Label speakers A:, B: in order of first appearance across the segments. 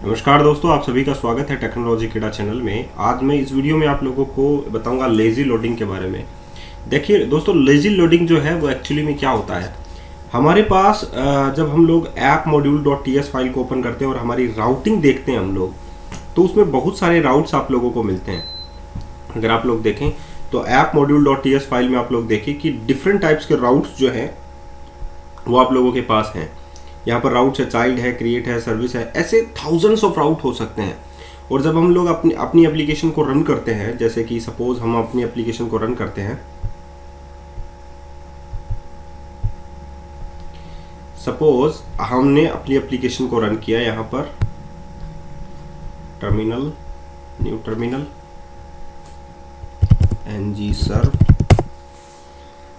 A: नमस्कार दोस्तों, आप सभी का स्वागत है टेक्नोलॉजी किडा चैनल में। आज मैं इस वीडियो में आप लोगों को बताऊंगा लेजी लोडिंग के बारे में। देखिए दोस्तों, लेजी लोडिंग जो है वो एक्चुअली में क्या होता है। हमारे पास जब हम लोग app module dot T S file को ओपन करते हैं और हमारी राउटिंग देखते हैं हम लोग, तो उसमें बहुत सारे राउट्स आप लोगों को मिलते हैं। अगर आप लोग देखें तो app module dot T S file में आप लोग देखें कि डिफरेंट टाइप्स के राउट्स जो हैं वो आप लोगों के पास हैं। यहाँ पर राउट्स है, चाइल्ड है, क्रिएट है, सर्विस है, ऐसे थाउजेंड्स ऑफ राउट हो सकते हैं। और जब हम लोग अपनी एप्लीकेशन को रन करते हैं, जैसे कि सपोज हम अपनी एप्लीकेशन को रन करते हैं, सपोज हमने अपनी एप्लीकेशन को रन किया, यहाँ पर टर्मिनल, न्यू टर्मिनल, ng सर्व,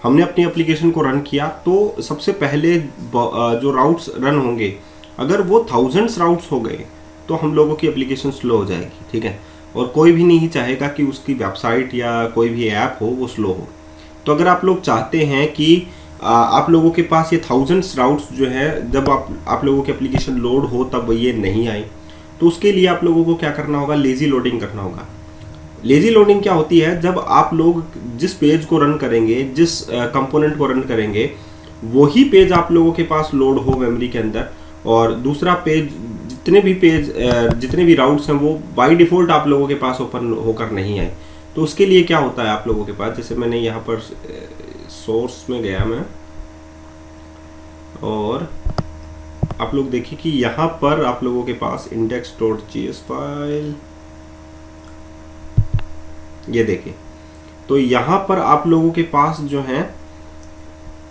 A: हमने अपनी एप्लीकेशन को रन किया। तो सबसे पहले जो राउट्स रन होंगे, अगर वो थाउजेंड्स राउट्स हो गए तो हम लोगों की एप्लीकेशन स्लो हो जाएगी, ठीक है। और कोई भी नहीं चाहेगा कि उसकी वेबसाइट या कोई भी ऐप हो वो स्लो हो। तो अगर आप लोग चाहते हैं कि आप लोगों के पास ये थाउजेंड्स राउट्स जो है, जब आप लोगों की एप्लीकेशन लोड हो तब ये नहीं आए, तो उसके लिए आप लोगों को क्या करना होगा, लेजी लोडिंग करना होगा। लेजी लोडिंग क्या होती है, जब आप लोग जिस पेज को रन करेंगे, जिस कंपोनेंट को रन करेंगे, वही पेज आप लोगों के पास लोड हो मेमोरी के अंदर, और दूसरा पेज, जितने भी राउट्स हैं वो बाय डिफ़ॉल्ट आप लोगों के पास ओपन होकर नहीं आए। तो उसके लिए क्या होता है आप लोगों के पास, जैसे मैंने यहाँ पर सोर्स में गया मैं, और आप लोग देखिए कि यहाँ पर आप लोगों के पास index.js फाइल, ये देखिए। तो यहाँ पर आप लोगों के पास जो है,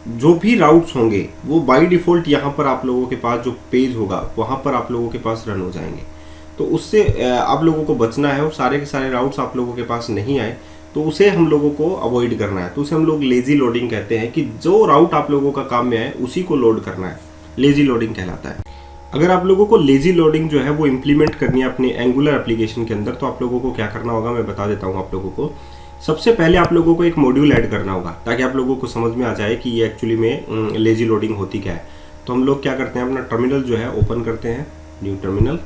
A: जो भी राउट्स होंगे वो बाय डिफ़ॉल्ट यहाँ पर आप लोगों के पास जो पेज होगा वहाँ पर आप लोगों के पास रन हो जाएंगे। तो उससे आप लोगों को बचना है, और सारे के सारे राउट्स आप लोगों के पास नहीं आए तो उसे हम लोगों को अवॉइड करना है। तो उसे हम लोग लेजी लोडिंग कहते हैं, कि जो राउट आप लोगों का काम में आए उसी को लोड करना है, लेजी लोडिंग कहलाता है। अगर आप लोगों को लेजी लोडिंग जो है वो इम्प्लीमेंट करनी है अपने एंगुलर एप्लीकेशन के अंदर, तो आप लोगों को क्या करना होगा मैं बता देता हूँ आप लोगों को। सबसे पहले आप लोगों को एक मॉड्यूल ऐड करना होगा, ताकि आप लोगों को समझ में आ जाए कि ये एक्चुअली में लेजी लोडिंग होती क्या है। तो हम लोग क्या करते हैं, अपना टर्मिनल जो है ओपन करते हैं, न्यू टर्मिनल,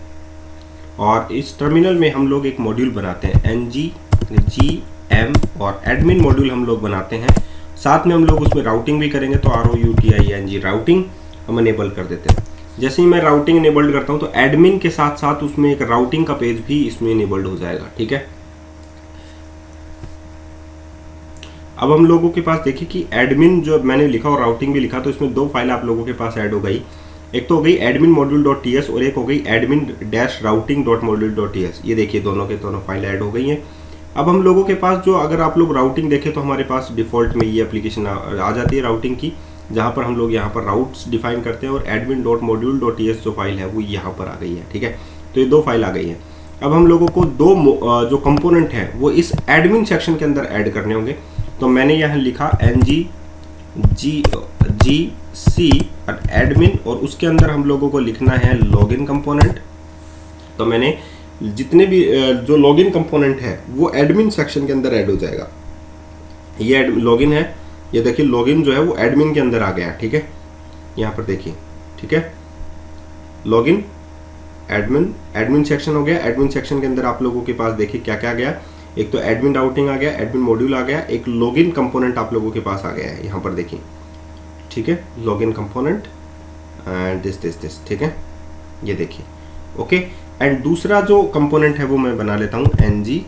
A: और इस टर्मिनल में हम लोग एक मॉड्यूल बनाते हैं, ngm, और एडमिन मॉड्यूल हम लोग बनाते हैं। साथ में हम लोग उसमें राउटिंग भी करेंगे, तो ROUTING राउटिंग हम अनेबल कर देते हैं। जैसे ही मैं राउटिंग इनेबल्ड करता हूं तो एडमिन के साथ साथ उसमें एक राउटिंग का पेज भी इसमें इनेबल्ड हो जाएगा, ठीक है। अब हम लोगों के पास देखिए कि एडमिन जो मैंने लिखा और राउटिंग भी लिखा, तो इसमें दो फाइल आप लोगों के पास ऐड हो गई। एक तो हो गई admin module dot T S, और एक हो गई admin dash routing dot module dot T S. ये देखिए दोनों के दोनों फाइल ऐड हो गई हैं। अब हम लोगों के पास जो, अगर आप लोग राउटिंग देखें तो हमारे पास डिफ़ॉल्ट में ये एप्लीकेशन आ जाती है राउटिंग की, जहाँ पर हम लोग यहाँ पर राउट्स डिफाइन करते हैं, और admin dot module dot T S जो फाइल है वो यहाँ पर आ गई है, ठीक है। तो ये दो फाइल आ गई है। अब हम लोगों को दो जो कंपोनेंट है वो इस एडमिन सेक्शन के अंदर ऐड करने होंगे। तो मैंने यहाँ लिखा ngGC और एडमिन, और उसके अंदर हम लोगों को लिखना है लॉगिन कंपोनेंट। तो मैंने जितने भी जो लॉगिन कंपोनेंट है वो एडमिन सेक्शन के अंदर ऐड हो जाएगा। ये लॉगिन है, ये देखिए लॉगिन जो है वो एडमिन के अंदर आ गया, ठीक है। यहाँ पर देखिए, ठीक है, लॉगिन एडमिन सेक्शन हो गया। एडमिन सेक्शन के अंदर आप लोगों के पास देखिए क्या क्या आ गया, एक तो एडमिन राउटिंग आ गया, एडमिन मॉड्यूल आ गया, एक लॉगिन कंपोनेंट आप लोगों के पास आ गया है, यहाँ पर देखिए, ठीक है, लॉगिन कंपोनेंट एंड दिस, ठीक है, ये देखिए, ओके। एंड दूसरा जो कंपोनेंट है वो मैं बना लेता हूँ ng,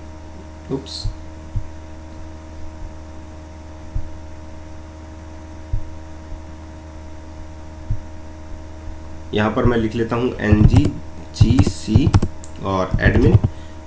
A: यहाँ पर मैं लिख लेता हूँ ngGC और एडमिन,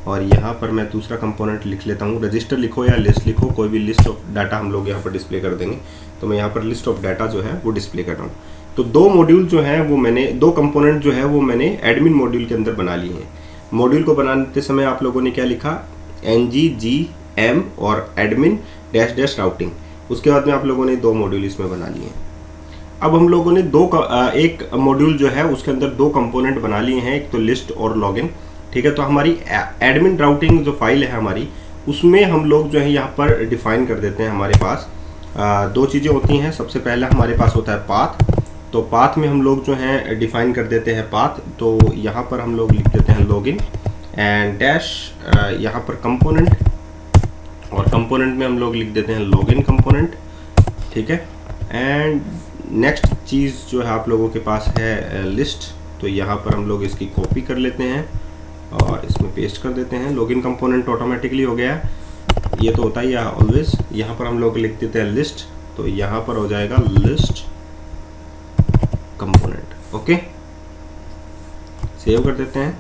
A: और यहाँ पर मैं दूसरा कंपोनेंट लिख लेता हूँ, रजिस्टर लिखो या लिस्ट लिखो, कोई भी लिस्ट ऑफ डाटा हम लोग यहाँ पर डिस्प्ले कर देंगे। तो मैं यहाँ पर लिस्ट ऑफ डाटा जो है वो डिस्प्ले कर रहा हूँ। तो दो मॉड्यूल जो है वो मैंने, दो कंपोनेंट जो है वो मैंने एडमिन मॉड्यूल के अंदर बना लिए हैं। मॉड्यूल को बनाते समय आप लोगों ने क्या लिखा, ngGM और एडमिन डैश डैश राउटिंग। उसके बाद में आप लोगों ने दो मॉड्यूल इसमें बना लिए हैं। अब हम लोगों ने एक मॉड्यूल जो है उसके अंदर दो कंपोनेंट बना लिए हैं, एक तो लिस्ट और लॉगिन, ठीक है। तो हमारी एडमिन राउटिंग जो फाइल है हमारी, उसमें हम लोग जो है यहाँ पर डिफाइन कर देते हैं। हमारे पास दो चीज़ें होती हैं। सबसे पहले हमारे पास होता है पाथ, तो पाथ में हम लोग जो है डिफाइन कर देते हैं पाथ। तो यहाँ पर हम लोग लिख देते हैं लॉगिन एंड डैश यहाँ पर कंपोनेंट, और कंपोनेंट में हम लोग लिख देते हैं लॉगिन कंपोनेंट, ठीक है। एंड नेक्स्ट चीज़ जो है आप लोगों के पास है लिस्ट। तो यहाँ पर हम लोग इसकी कॉपी कर लेते हैं और इसमें पेस्ट कर देते हैं। लॉगिन कंपोनेंट ऑटोमेटिकली हो गया, ये तो होता ही है ऑलवेज। यहाँ पर हम लोग लिख देते हैं लिस्ट, तो यहाँ पर हो जाएगा लिस्ट कंपोनेंट। ओके, सेव कर देते हैं।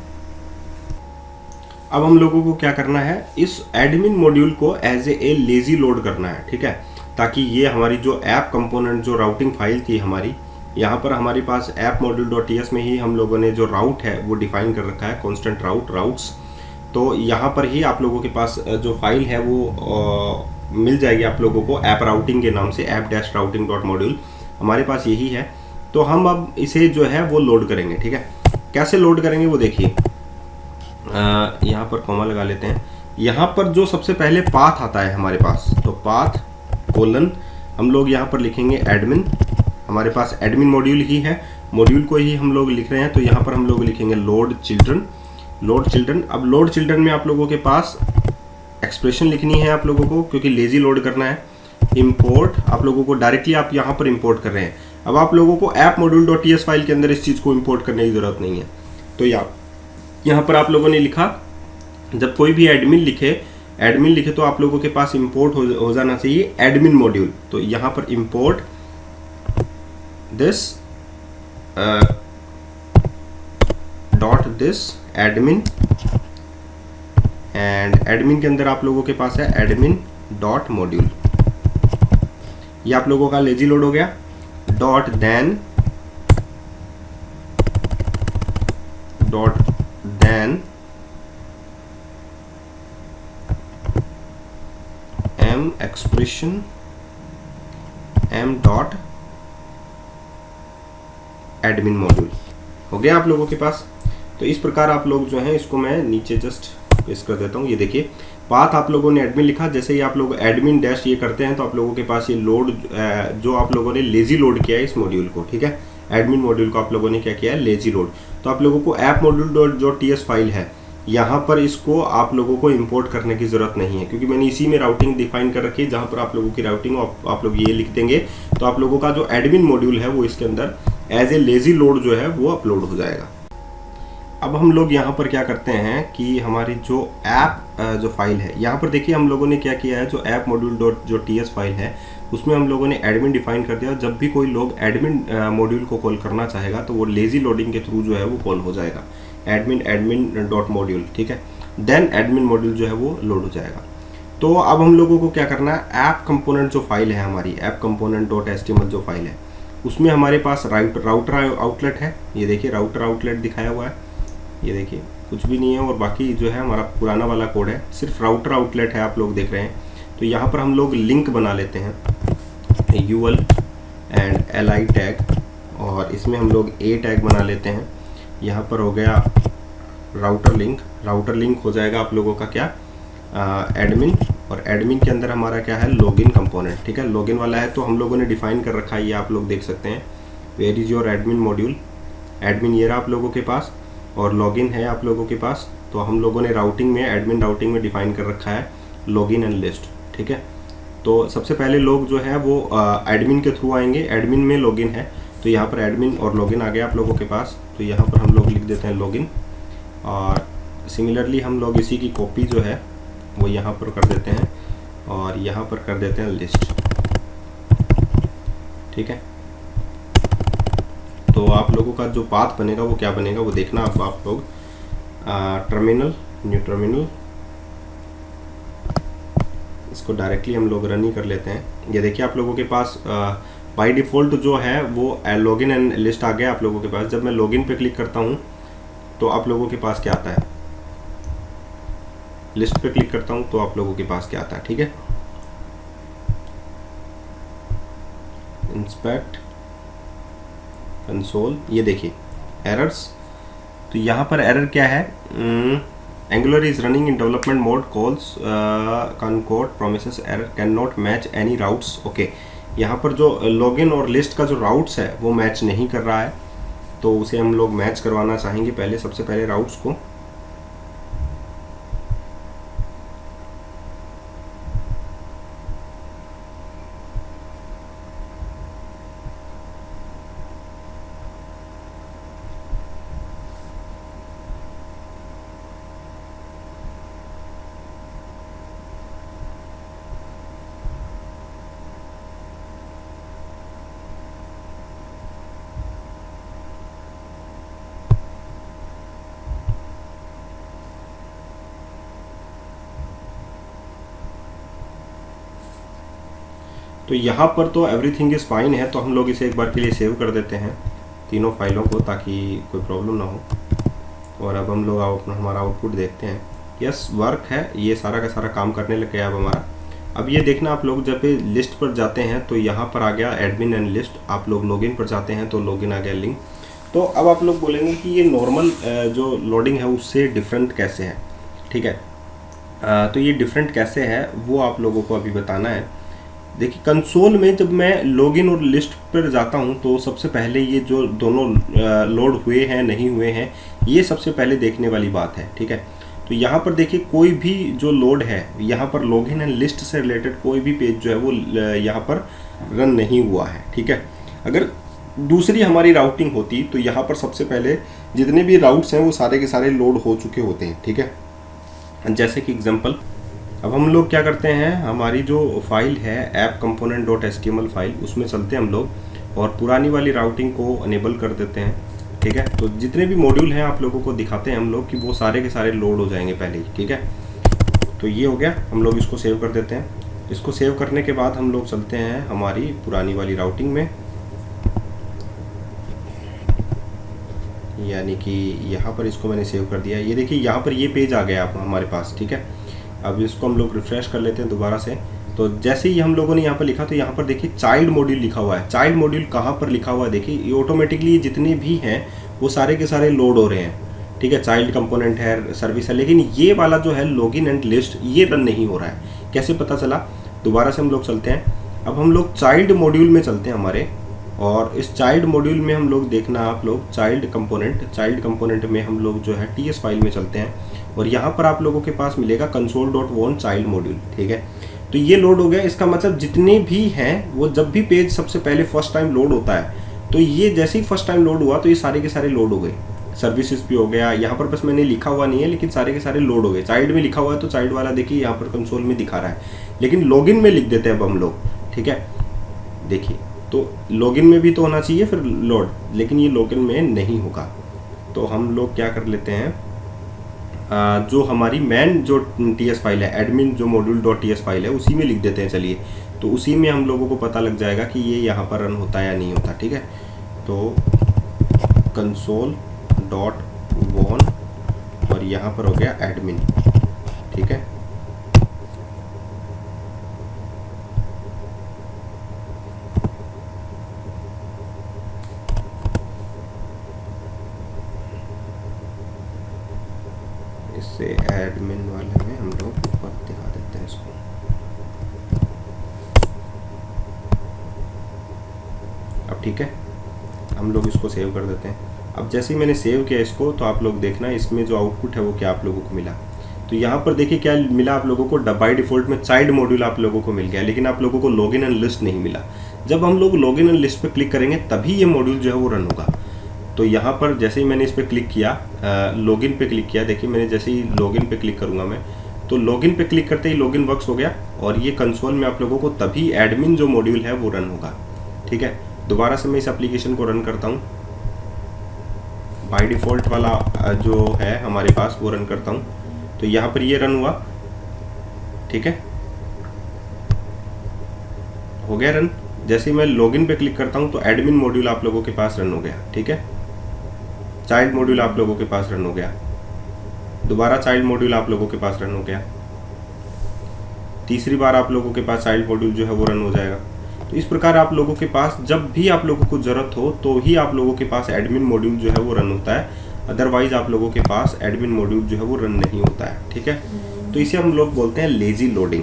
A: अब हम लोगों को क्या करना है, इस एडमिन मॉड्यूल को एज ए लेजी लोड करना है, ठीक है, ताकि ये हमारी जो ऐप कंपोनेंट जो राउटिंग फाइल थी हमारी, यहाँ पर हमारे पास ऐप module.ts में ही हम लोगों ने जो राउट है वो डिफाइन कर रखा है, कांस्टेंट राउट्स। तो यहाँ पर ही आप लोगों के पास जो फाइल है वो मिल जाएगी आप लोगों को ऐप राउटिंग के नाम से, app-routing.module हमारे पास यही है। तो हम अब इसे जो है वो लोड करेंगे, ठीक है। कैसे लोड करेंगे वो देखिए, यहाँ पर कॉमा लगा लेते हैं। यहाँ पर जो सबसे पहले पाथ आता है हमारे पास, तो पाथ कोलन हम लोग यहाँ पर लिखेंगे एडमिन। हमारे पास एडमिन मॉड्यूल ही है, मॉड्यूल को ही हम लोग लिख रहे हैं। तो यहाँ पर हम लोग लिखेंगे लोड चिल्ड्रन। अब लोड चिल्ड्रन में आप लोगों के पास एक्सप्रेशन लिखनी है आप लोगों को, क्योंकि लेजी लोड करना है। इंपोर्ट आप लोगों को डायरेक्टली आप यहाँ पर इंपोर्ट कर रहे हैं। अब आप लोगों को ऐप module.ts फाइल के अंदर इस चीज़ को इंपोर्ट करने की ज़रूरत नहीं है। तो यहाँ पर आप लोगों ने लिखा, जब कोई भी एडमिन लिखे तो आप लोगों के पास इंपोर्ट हो जाना चाहिए एडमिन मॉड्यूल। तो यहाँ पर import this .this admin, and admin के अंदर आप लोगों के पास है एडमिन .module। ये आप लोगों का लेजी लोड हो गया। then m expression m dot admin module हो गया आप लोगों के पास। तो इस प्रकार आप लोग जो हैं, इसको मैं नीचे जस्ट पेस्ट कर देता हूँ। ये देखिए पाथ आप लोगों ने एडमिन लिखा, जैसे ही आप लोग एडमिन डैश ये करते हैं तो आप लोगों के पास ये लोड जो आप लोगों ने लेजी लोड किया है इस मॉड्यूल को, ठीक है, एडमिन मॉड्यूल को आप लोगों ने क्या किया है, लेजी लोड। तो आप लोगों को ऐप module.ts फाइल है, यहाँ पर इसको आप लोगों को इंपोर्ट करने की ज़रूरत नहीं है, क्योंकि मैंने इसी में राउटिंग डिफाइन कर रखी है। जहाँ पर आप लोगों की राउटिंग आप लोग ये लिख देंगे तो आप लोगों का जो एडमिन मॉड्यूल है वो इसके अंदर एज ए लेजी लोड जो है वो अपलोड हो जाएगा। अब हम लोग यहाँ पर क्या करते हैं कि हमारी जो ऐप जो फाइल है, यहाँ पर देखिए हम लोगों ने क्या किया है, जो ऐप module.ts फाइल है उसमें हम लोगों ने एडमिन डिफाइन कर दिया। जब भी कोई लोग एडमिन मॉड्यूल को कॉल करना चाहेगा तो वो लेजी लोडिंग के थ्रू जो है वो कॉल हो जाएगा, admin.module, ठीक है। देन एडमिन मॉड्यूल जो है वो लोड हो जाएगा। तो अब हम लोगों को क्या करना है, ऐप कंपोनेंट जो फाइल है हमारी, ऐप component.html जो फाइल है, उसमें हमारे पास राउटर आउटलेट है। ये देखिए राउटर आउटलेट दिखाया हुआ है, ये देखिए कुछ भी नहीं है, और बाकी जो है हमारा पुराना वाला कोड है, सिर्फ राउटर आउटलेट है आप लोग देख रहे हैं। तो यहाँ पर हम लोग लिंक बना लेते हैं, UL एंड LI टैग, और इसमें हम लोग A टैग बना लेते हैं। यहाँ पर हो गया राउटर लिंक हो जाएगा आप लोगों का क्या, एडमिन, और एडमिन के अंदर हमारा क्या है, लॉगिन कंपोनेंट, ठीक है। लॉगिन वाला है तो हम लोगों ने डिफाइन कर रखा है, ये आप लोग देख सकते हैं, where is your admin module, admin ये रहा आप लोगों के पास, और लॉगिन है आप लोगों के पास। तो हम लोगों ने राउटिंग में, एडमिन राउटिंग में डिफाइन कर रखा है लॉगिन एंड लिस्ट, ठीक है। तो सबसे पहले लोग जो है वो एडमिन के थ्रू आएंगे, एडमिन में लॉगिन है, तो यहाँ पर एडमिन और लॉगिन आ गया आप लोगों के पास। तो यहाँ पर हम लोग लिख देते हैं लॉगिन, और सिमिलरली हम लोग इसी की कॉपी जो है वो यहाँ पर कर देते हैं, और यहाँ पर कर देते हैं लिस्ट, ठीक है। तो आप लोगों का जो पाथ बनेगा वो क्या बनेगा वो देखना आप लोग। न्यू टर्मिनल, इसको डायरेक्टली हम लोग रन ही कर लेते हैं। ये देखिए आप लोगों के पास बाय डिफ़ॉल्ट जो है वो लॉगिन एंड लिस्ट आ गया आप लोगों के पास। जब मैं लॉगिन पे क्लिक करता हूँ तो आप लोगों के पास क्या आता है, लिस्ट पे क्लिक करता हूँ तो आप लोगों के पास क्या आता है, ठीक है। इंस्पेक्ट कंसोल, ये देखिए एरर्स। तो यहाँ पर एरर क्या है, Angular is running in development mode, calls concord promises error can not match any routes. Okay, यहाँ पर जो लॉगिन और लिस्ट का जो राउट्स है वो मैच नहीं कर रहा है, तो उसे हम लोग मैच करवाना चाहेंगे पहले, सबसे पहले राउट्स को। तो यहाँ पर तो एवरीथिंग इज़ फाइन है, तो हम लोग इसे एक बार के लिए सेव कर देते हैं तीनों फाइलों को, ताकि कोई प्रॉब्लम ना हो। और अब हम लोग हमारा आउटपुट देखते हैं। यस, वर्क है, ये सारा का सारा काम करने लग गया अब हमारा। अब ये देखना आप लोग, जब लिस्ट पर जाते हैं तो यहाँ पर आ गया एडमिन एंड लिस्ट, आप लोग लॉगिन पर जाते हैं तो लॉगिन आ गया लिंक। तो अब आप लोग बोलेंगे कि ये नॉर्मल जो लोडिंग है उससे डिफरेंट कैसे है, ठीक है। तो ये डिफरेंट कैसे है वो आप लोगों को अभी बताना है। देखिए, कंसोल में जब मैं लॉगिन और लिस्ट पर जाता हूं तो सबसे पहले ये जो दोनों लोड हुए हैं नहीं हुए हैं, ये सबसे पहले देखने वाली बात है, ठीक है। तो यहाँ पर देखिए, कोई भी जो लोड है, यहाँ पर लॉगिन एंड लिस्ट से रिलेटेड कोई भी पेज जो है वो यहाँ पर रन नहीं हुआ है, ठीक है। अगर दूसरी हमारी राउटिंग होती तो यहाँ पर सबसे पहले जितने भी राउट्स हैं वो सारे के सारे लोड हो चुके होते हैं, ठीक है। जैसे कि एग्जांपल, अब हम लोग क्या करते हैं, हमारी जो फाइल है app_component.html फाइल, उसमें चलते हैं हम लोग और पुरानी वाली राउटिंग को अनेबल कर देते हैं, ठीक है। तो जितने भी मॉड्यूल हैं आप लोगों को दिखाते हैं हम लोग कि वो सारे के सारे लोड हो जाएंगे पहले ही, ठीक है। तो ये हो गया, हम लोग इसको सेव कर देते हैं। इसको सेव करने के बाद हम लोग चलते हैं हमारी पुरानी वाली राउटिंग में, यानी कि यहाँ पर इसको मैंने सेव कर दिया। ये देखिए, यहाँ पर ये पेज आ गया हमारे पास, ठीक है। अब इसको हम लोग रिफ्रेश कर लेते हैं दोबारा से। तो जैसे ही हम लोगों ने यहाँ पर लिखा तो यहाँ पर देखिए चाइल्ड मॉड्यूल लिखा हुआ है। चाइल्ड मॉड्यूल कहाँ पर लिखा हुआ है, देखिए ये ऑटोमेटिकली जितने भी हैं वो सारे के सारे लोड हो रहे हैं, ठीक है। चाइल्ड कंपोनेंट है, सर्विस है, लेकिन ये वाला जो है लॉगिन एंड लिस्ट, ये रन नहीं हो रहा है। कैसे पता चला, दोबारा से हम लोग चलते हैं। अब हम लोग चाइल्ड मॉड्यूल में चलते हैं हमारे, और इस चाइल्ड मॉड्यूल में हम लोग देखना आप लोग चाइल्ड कंपोनेंट में हम लोग जो है ts फाइल में चलते हैं और यहाँ पर आप लोगों के पास मिलेगा console.warn चाइल्ड मॉड्यूल, ठीक है। तो ये लोड हो गया। इसका मतलब जितने भी हैं वो जब भी पेज सबसे पहले फर्स्ट टाइम लोड होता है तो ये जैसे ही फर्स्ट टाइम लोड हुआ तो ये सारे के सारे लोड हो गए। सर्विसेज भी हो गया, यहाँ पर बस मैंने लिखा हुआ नहीं है लेकिन सारे के सारे लोड हो गए। चाइल्ड में लिखा हुआ है तो चाइल्ड वाला देखिए यहाँ पर कंसोल में दिखा रहा है, लेकिन लॉगिन में लिख देते हैं अब हम लोग, ठीक है। देखिए, तो लॉगिन में भी तो होना चाहिए फिर लोड, लेकिन ये लॉगिन में नहीं होगा। तो हम लोग क्या कर लेते हैं, जो हमारी मेन जो ts फाइल है, एडमिन जो module.ts फाइल है, उसी में लिख देते हैं। चलिए, तो उसी में हम लोगों को पता लग जाएगा कि ये यहाँ पर रन होता है या नहीं होता, ठीक है। तो console.warn और यहाँ पर हो गया एडमिन, ठीक है। इससे एडमिन वाले में हम लोग ऊपर दिखा देते हैं इसको। अब ठीक है, हम लोग इसको सेव कर देते हैं। अब जैसे ही मैंने सेव किया इसको, तो आप लोग देखना इसमें जो आउटपुट है वो क्या आप लोगों को मिला। तो यहाँ पर देखिए क्या मिला आप लोगों को, बाय डिफ़ॉल्ट में चाइल्ड मॉड्यूल आप लोगों को मिल गया, लेकिन आप लोगों को लॉगिन एंड लिस्ट नहीं मिला। जब हम लोग लॉगिन एंड लिस्ट पे क्लिक करेंगे तभी ये मॉड्यूल जो है वो रन होगा। तो यहाँ पर जैसे ही मैंने इस पर क्लिक किया, लॉगिन पे क्लिक किया, देखिए मैंने जैसे ही लॉगिन पे क्लिक करूँगा मैं, तो लॉगिन पे क्लिक करते ही लॉगिन वर्क्स हो गया और ये कंसोल में आप लोगों को तभी एडमिन जो मॉड्यूल है वो रन होगा, ठीक है। दोबारा से मैं इस एप्लीकेशन को रन करता हूँ, बाय डिफ़ॉल्ट वाला जो है हमारे पास वो रन करता हूँ। तो यहाँ पर ये रन हुआ, ठीक है, हो गया रन। जैसे ही मैं लॉगिन पे क्लिक करता हूँ तो एडमिन मॉड्यूल आप लोगों के पास रन हो गया, ठीक है। चाइल्ड मॉड्यूल आप लोगों के पास रन हो गया, दोबारा चाइल्ड मॉड्यूल आप लोगों के पास रन हो गया, तीसरी बार आप लोगों के पास चाइल्ड मॉड्यूल जो है वो रन हो जाएगा। तो इस प्रकार आप लोगों के पास जब भी आप लोगों को ज़रूरत हो तो ही आप लोगों के पास एडमिन मॉड्यूल जो है वो रन होता है, अदरवाइज आप लोगों के पास एडमिन मॉड्यूल जो है वो रन नहीं होता है, ठीक है। तो इसे हम लोग बोलते हैं लेजी लोडिंग।